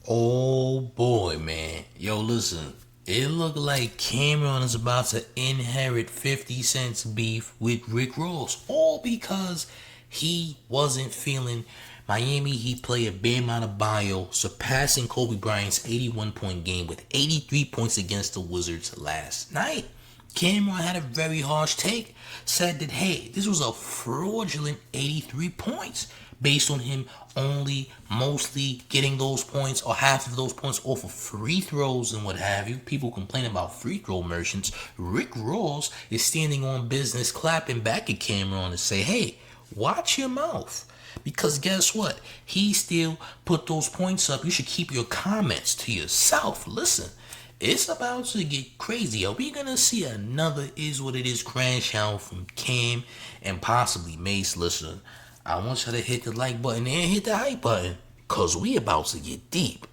Oh boy, man. Yo, listen. It looked like Camron is about to inherit 50 Cent's beef with Rick Ross. All because he wasn't feeling Miami. He played a Bam Adebayo, surpassing Kobe Bryant's 81-point game with 83 points against the Wizards last night. Camron had a very harsh take, said that, hey, this was a fraudulent 83 points based on him only mostly getting those points or half of those points off of free throws and what have you. People complain about free throw merchants. Rick Ross is standing on business, clapping back at Camron to say, hey, watch your mouth. Because guess what? He still put those points up. You should keep your comments to yourself. Listen. It's about to get crazy. Are we gonna see another Is What It Is crash out from Cam and possibly Mace? Listen, I want you to hit the like button and hit the hype button, cause we about to get deep.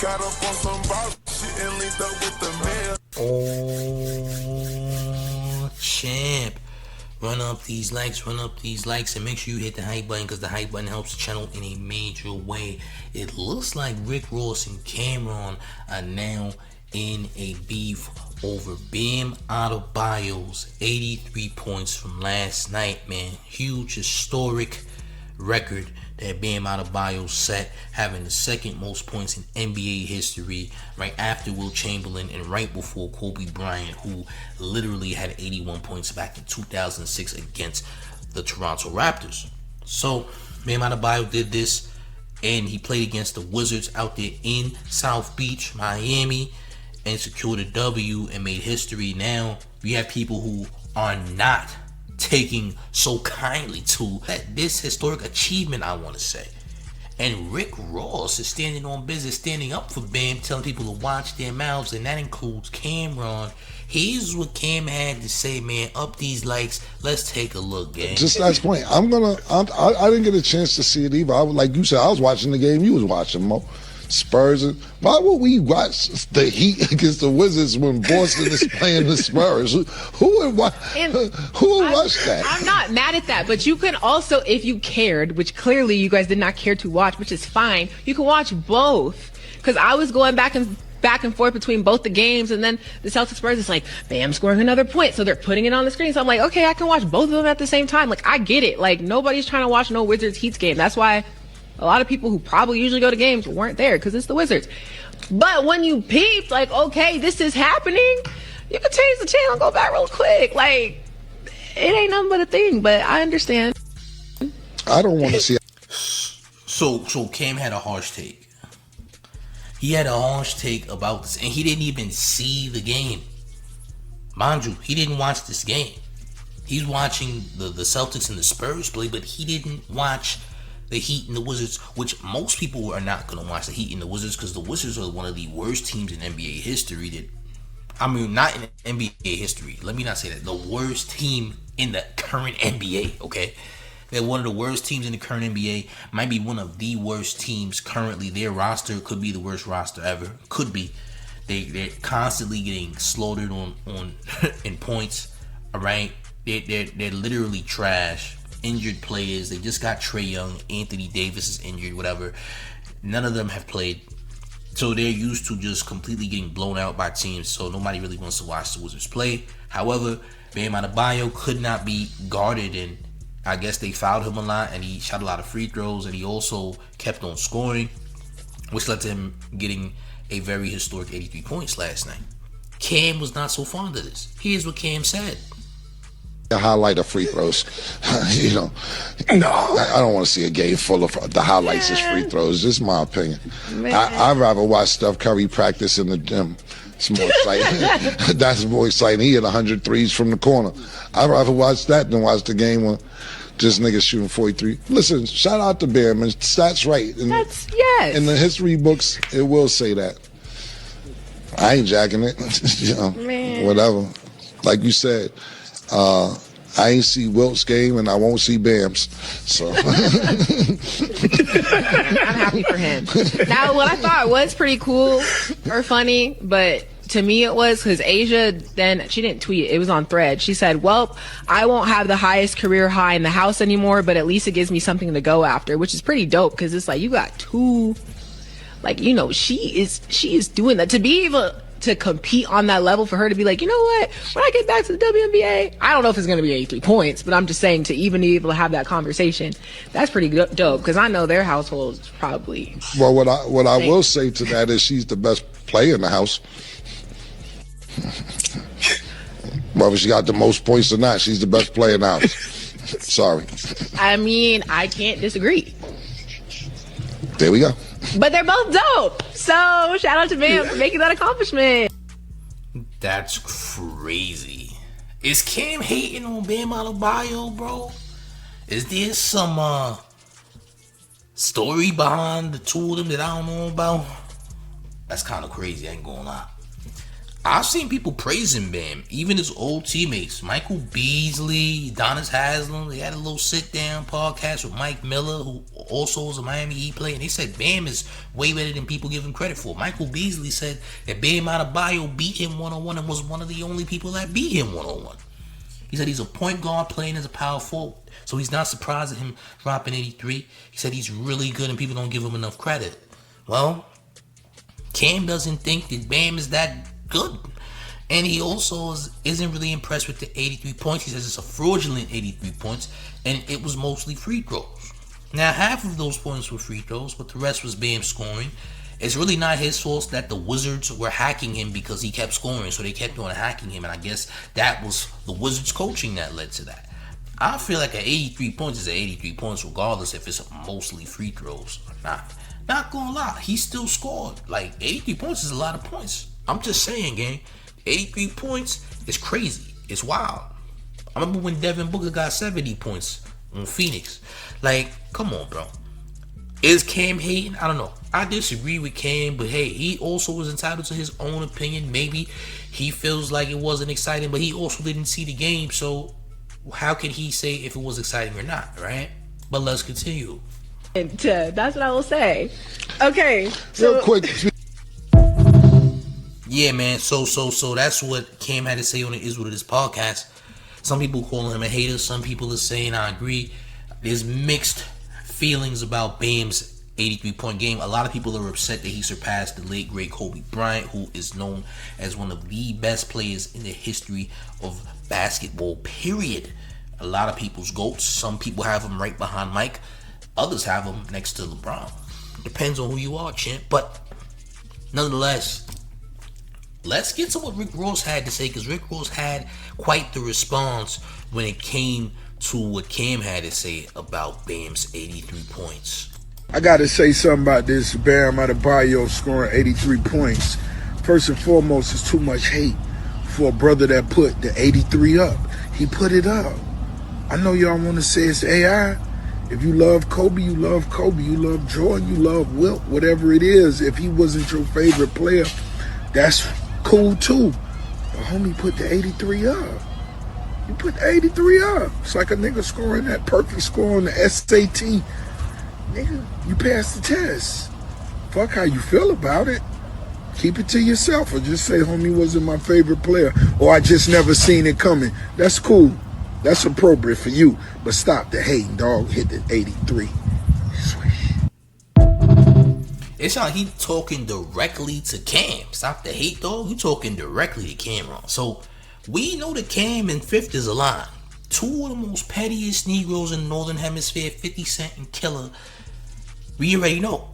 Got up on some wild shit and linked up with the man. Oh, champ. Run up these likes, and make sure you hit the hype button, because the hype button helps the channel in a major way. It looks like Rick Ross and Camron are now in a beef over Bam Adebayo's 83 points from last night, man. Huge historic record that Bam Adebayo set, having the second most points in NBA history, right after Will Chamberlain and right before Kobe Bryant, who literally had 81 points back in 2006 against the Toronto Raptors. So Bam Adebayo did this, and he played against the Wizards out there in South Beach, Miami, and secured a W and made history. Now we have people who are not taking so kindly to this historic achievement, I want to say. And Rick Ross is standing on business, standing up for Bam, telling people to watch their mouths, and that includes Camron. Here's what Cam had to say, man. Up these likes. Let's take a look, gang. Just last point. I didn't get a chance to see it either. Like you said, I was watching the game. You was watching, Mo. Spurs. Why would we watch the Heat against the Wizards when Boston is playing the Spurs? Who would watch that? I'm not mad at that, but you can also, if you cared, which clearly you guys did not care to watch, which is fine, you can watch both. Because I was going back and forth between both the games, and then the Celtics Spurs is like, Bam scoring another point, so they're putting it on the screen. So I'm like, okay, I can watch both of them at the same time. Like, I get it. Like, nobody's trying to watch no Wizards Heat game. That's why a lot of people who probably usually go to games weren't there, because it's the Wizards. But when you peeped, like, okay, this is happening, you can change the channel and go back real quick. Like, it ain't nothing but a thing, but I understand. I don't want to see. So Cam had a harsh take. He had a harsh take about this, and he didn't even see the game. Mind you, he didn't watch this game. He's watching the Celtics and the Spurs play, but he didn't watch the Heat and the Wizards, which most people are not going to watch the Heat and the Wizards, because the Wizards are one of the worst teams in NBA history. Not in NBA history. Let me not say that. The worst team in the current NBA, okay? They're one of the worst teams in the current NBA. Might be one of the worst teams currently. Their roster could be the worst roster ever. Could be. They're constantly getting slaughtered on in points. All right? They're literally trash. Injured players. They just got Trae Young. Anthony Davis is injured, whatever. None of them have played. So they're used to just completely getting blown out by teams. So nobody really wants to watch the Wizards play. However, Bam Adebayo could not be guarded, and I guess they fouled him a lot, and he shot a lot of free throws, and he also kept on scoring, which led to him getting a very historic 83 points last night. Cam was not so fond of this. Here's what Cam said. The highlight of free throws. No, I don't want to see a game full of the highlights is free throws. Just my opinion. I'd rather watch Steph Curry practice in the gym. It's more exciting. That's more exciting. He hit 100 threes from the corner. I'd rather watch that than watch the game when just niggas shooting 43. Listen, shout out to Bam, and stats right. Yes. In the history books, it will say that. I ain't jacking it. Whatever. Like you said, I ain't see Wilt's game, and I won't see Bam's. So I'm happy for him. Now, what I thought was pretty cool or funny, but to me it was because Asia, then she didn't tweet it was on Thread. She said, well, I won't have the highest career high in the house anymore, but at least it gives me something to go after, which is pretty dope, because it's like you got two Like, you know, she is doing that. To be able to compete on that level, for her to be like, you know what, when I get back to the WNBA, I don't know if it's going to be 83 points, but I'm just saying, to even be able to have that conversation, that's pretty dope, because I know their household is probably... Well, what I will say to that is she's the best player in the house. Whether she got the most points or not, she's the best player in the house. Sorry. I mean, I can't disagree. There we go. But they're both dope. So shout out to Bam for making that accomplishment. That's crazy. Is Cam hating on Bam Adebayo, bro? Is there some story behind the two of them that I don't know about? That's kind of crazy, I ain't gonna lie. I've seen people praising Bam, even his old teammates, Michael Beasley, Donis Haslam. They had a little sit-down podcast with Mike Miller, who also was a Miami Heat player, and they said Bam is way better than people give him credit for. Michael Beasley said that Bam Adebayo beat him one-on-one and was one of the only people that beat him one-on-one. He said he's a point guard playing as a power forward, so he's not surprised at him dropping 83. He said he's really good and people don't give him enough credit. Well, Cam doesn't think that Bam is that good, and he also isn't really impressed with the 83 points. He says it's a fraudulent 83 points, and it was mostly free throws. Now, half of those points were free throws, but the rest was Bam scoring. It's really not his fault that the Wizards were hacking him, because he kept scoring, so they kept on hacking him, and I guess that was the Wizards coaching that led to that. I feel like an 83 points is an 83 points regardless if it's mostly free throws or not. Not gonna lie, he still scored. Like, 83 points is a lot of points. I'm just saying, gang, 83 points is crazy. It's wild. I remember when Devin Booker got 70 points on Phoenix. Like, come on, bro. Is Cam hating? I don't know. I disagree with Cam, but hey, he also was entitled to his own opinion. Maybe he feels like it wasn't exciting, but he also didn't see the game, so how can he say if it was exciting or not, right? But let's continue. That's what I will say. Okay, so Real quick. Yeah, man. So that's what Cam had to say on the Is What It Is podcast. Some people calling him a hater. Some people are saying I agree. There's mixed feelings about Bam's 83-point game. A lot of people are upset that he surpassed the late great Kobe Bryant, who is known as one of the best players in the history of basketball, period. A lot of people's GOATs. Some people have him right behind Mike. Others have him next to LeBron. Depends on who you are, champ. But nonetheless, let's get to what Rick Ross had to say, because Rick Ross had quite the response when it came to what Cam had to say about Bam's 83 points. I got to say something about this Bam Adebayo scoring 83 points. First and foremost, it's too much hate for a brother that put the 83 up. He put it up. I know y'all want to say it's AI. If you love Kobe, you love Kobe. You love Jordan, you love Wilt, whatever it is. If he wasn't your favorite player, that's cool too. But homie put the 83 up. You put the 83 up. It's like a nigga scoring that perfect score on the SAT. Nigga, you passed the test. Fuck how you feel about it. Keep it to yourself, or just say homie wasn't my favorite player, or I just never seen it coming. That's cool. That's appropriate for you. But stop the hating, dog. Hit the 83. It's like he talking directly to Cam. Stop the hate, dog. You talking directly to Camron. So we know that Cam and Fifth is aligned. Two of the most pettiest Negroes in the Northern Hemisphere, 50 Cent and Killer. We already know.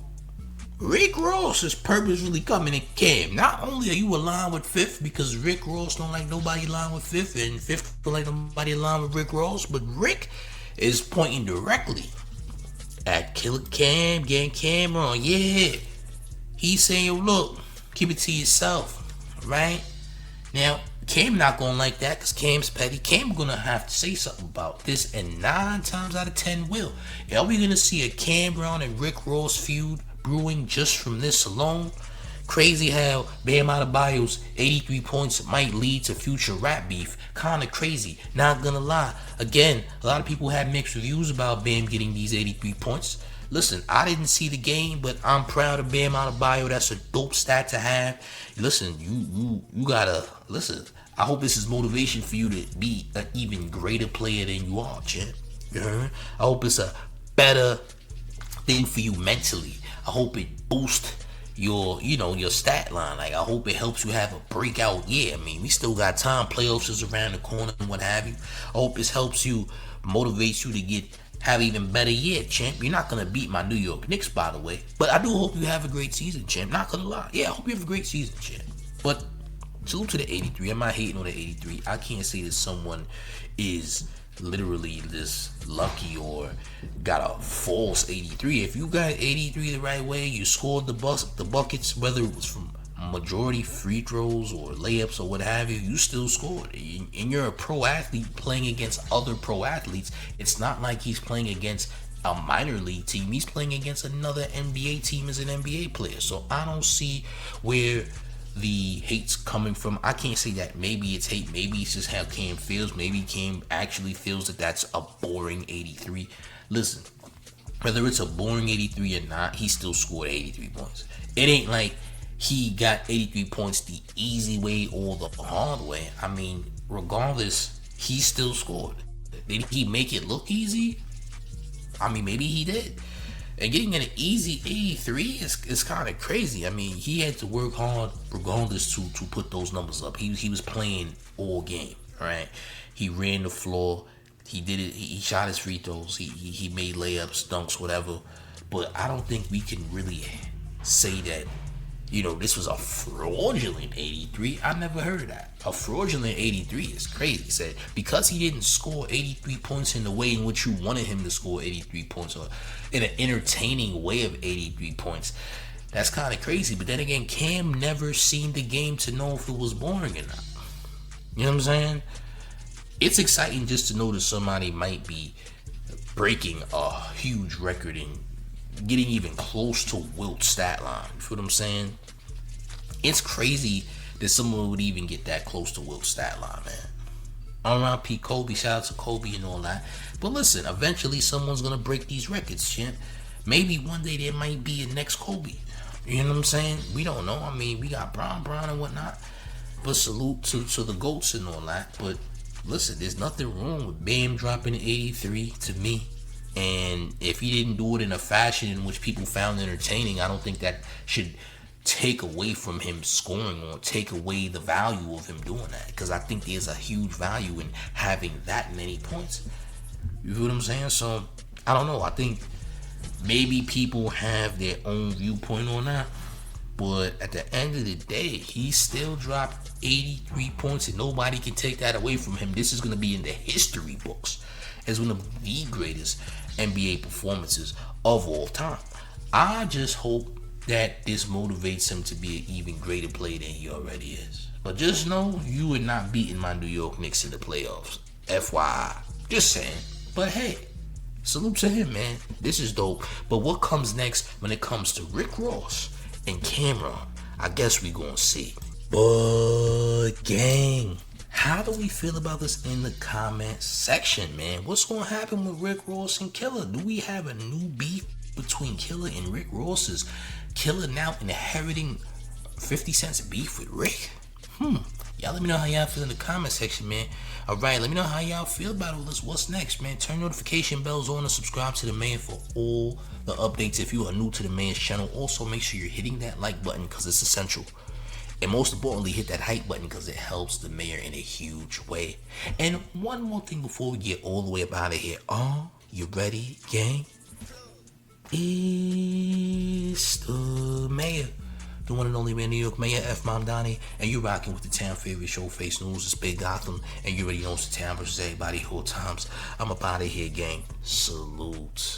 Rick Ross is purposefully coming at Cam. Not only are you aligned with Fifth, because Rick Ross don't like nobody aligned with Fifth, and Fifth don't like nobody aligned with Rick Ross, but Rick is pointing directly at Killer Cam, getting Camron. Yeah. He's saying, yo, look, keep it to yourself. Right? Now, Cam not gonna like that, because Cam's petty. Cam gonna have to say something about this, and 9 times out of 10 will. Are we gonna see a Camron and Rick Ross feud brewing just from this alone? Crazy how Bam Adebayo's 83 points might lead to future rap beef. Kinda crazy, not gonna lie. Again, a lot of people had mixed reviews about Bam getting these 83 points. Listen, I didn't see the game, but I'm proud of Bam Adebayo. That's a dope stat to have. Listen, you gotta listen. I hope this is motivation for you to be an even greater player than you are, champ. You heard? I hope it's a better thing for you mentally. I hope it boosts your stat line. Like, I hope it helps you have a breakout year. I mean, we still got time. Playoffs is around the corner and what have you. I hope this helps you, motivates you to have even better year, champ. You're not gonna beat my New York Knicks, by the way, but I do hope you have a great season, champ. Not gonna lie. Yeah, I hope you have a great season, champ. But salute to the 83. I'm not hating on the 83. I can't say that someone is literally this lucky or got a false 83. If you got 83 the right way, you scored the buckets, whether it was from majority free throws or layups or what have you, you still scored. And you're a pro athlete playing against other pro athletes. It's not like he's playing against a minor league team. He's playing against another NBA team as an NBA player. So I don't see where the hate's coming from. I can't say that. Maybe it's hate. Maybe it's just how Cam feels. Maybe Cam actually feels that that's a boring 83. Listen, whether it's a boring 83 or not, he still scored 83 points. It ain't like he got 83 points the easy way or the hard way. I mean, regardless, he still scored. Did he make it look easy? I mean, maybe he did. And getting an easy 83 is kind of crazy. I mean, he had to work hard regardless to put those numbers up. He was playing all game, right? He ran the floor. He did it. He shot his free throws. He made layups, dunks, whatever. But I don't think we can really say that, this was a fraudulent 83. I never heard of that. A fraudulent 83 is crazy. Said because he didn't score 83 points in the way in which you wanted him to score 83 points, or in an entertaining way of 83 points. That's kind of crazy. But then again, Cam never seen the game to know if it was boring or not. You know what I'm saying? It's exciting just to know that somebody might be breaking a huge record and getting even close to Wilt's stat line. You feel what I'm saying? It's crazy that someone would even get that close to Wilt's stat line, man. R.I.P. Kobe, shout out to Kobe and all that. But listen, eventually someone's gonna break these records, champ. Maybe one day there might be a next Kobe. You know what I'm saying? We don't know. I mean, we got Brown and whatnot. But salute to the GOATs and all that. But listen, there's nothing wrong with Bam dropping 83 to me. And if he didn't do it in a fashion in which people found entertaining, I don't think that should take away from him scoring or take away the value of him doing that. Because I think there's a huge value in having that many points. You feel what I'm saying? So, I don't know. I think maybe people have their own viewpoint on that. But at the end of the day, he still dropped 83 points and nobody can take that away from him. This is going to be in the history books as one of the greatest NBA performances of all time. I just hope that this motivates him to be an even greater player than he already is. But just know you are not beating my New York Knicks in the playoffs. FYI. Just saying. But hey, salute to him, man. This is dope. But what comes next when it comes to Rick Ross and Camron, I guess we gonna see. But gang, how do we feel about this in the comment section, man? What's gonna happen with Rick Ross and Killer? Do we have a new beef between Killer and Rick Ross? Is Killer now inheriting 50 Cent's beef with Rick? Y'all let me know how y'all feel in the comment section, man. Alright, let me know how y'all feel about all this. What's next, man? Turn notification bells on and subscribe to the man for all the updates if you are new to the man's channel. Also, make sure you're hitting that like button because it's essential. And most importantly, hit that hype button because it helps the mayor in a huge way. And one more thing before we get all the way up out of here. Are you ready, gang? It's the mayor. The one and only man, New York Mayor F. Mamdani, and you're rocking with the town favorite Showface News. It's Big Gotham, and you already know it's the town versus everybody 4 times. I'm up out of here, gang. Salute.